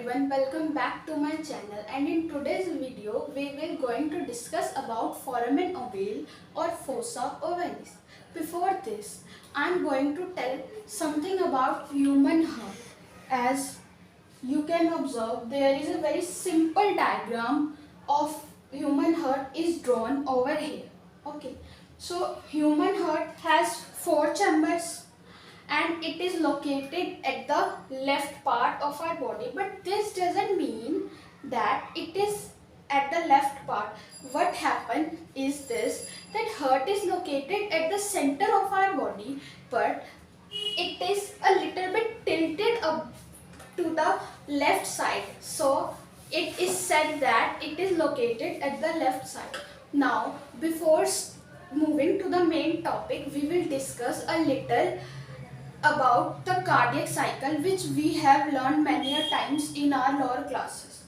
everyone, welcome back to my channel, and in today's video we will going to discuss about foramen ovale or fossa ovalis. Before this, I am going to tell something about human heart. As you can observe, there is a very simple diagram of human heart is drawn over here. Okay, so human heart has four chambers and it is located at the left part of our body, but this doesn't mean that it is at the left part. What happens is this, that heart is located at the center of our body, but it is a little bit tilted up to the left side, so it is said that it is located at the left side. Now before moving to the main topic, we will discuss a little about the cardiac cycle, which we have learned many a times in our lower classes.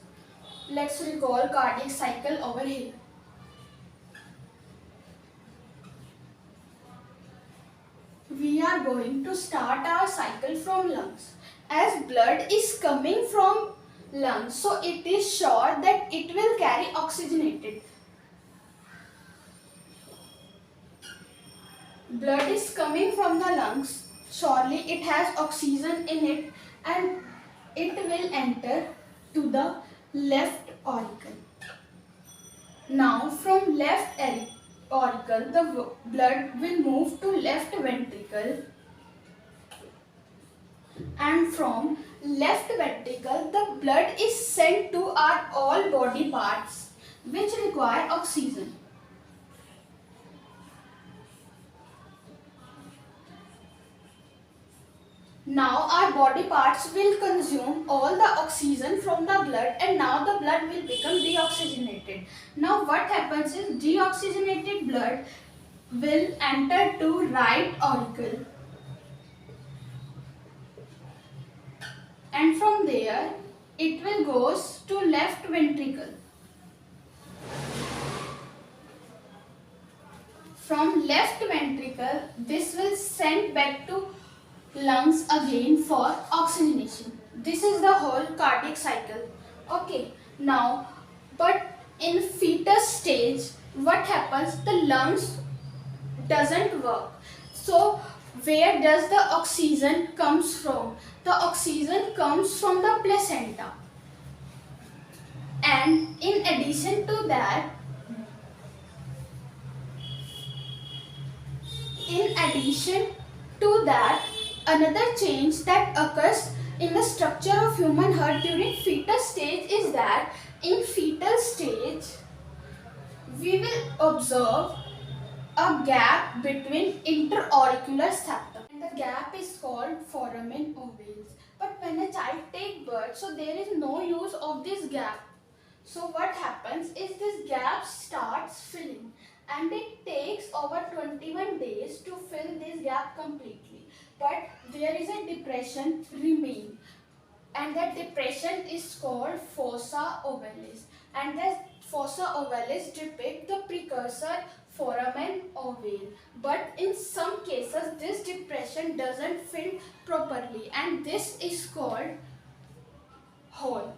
Let's recall cardiac cycle over here. We are going to start our cycle from lungs. As blood is coming from lungs, so it is sure that it will carry oxygenated. Blood is coming from the lungs, surely it has oxygen in it, and it will enter to the left auricle. Now from left auricle, the blood will move to left ventricle, and from left ventricle the blood is sent to our all body parts which require oxygen. Now our body parts will consume all the oxygen from the blood, and now the blood will become deoxygenated. Now what happens is, deoxygenated blood will enter to right auricle, and from there it will goes to left ventricle. From left ventricle this will send back to lungs again for oxygenation. This is the whole cardiac cycle. Okay, now but in fetus stage what happens, the lungs doesn't work. So where does the oxygen comes from? The oxygen comes from the placenta, and in addition to that, another change that occurs in the structure of human heart during fetus stage is that in fetal stage we will observe a gap between interauricular septum, and the gap is called foramen ovale. But when a child takes birth, so there is no use of this gap. So what happens is, this gap starts filling, and it takes over 21 days to fill this gap completely. But there is a depression remain, and that depression is called fossa ovalis, and that fossa ovalis depict the precursor foramen ovale. But in some cases this depression doesn't fill properly, and this is called hole.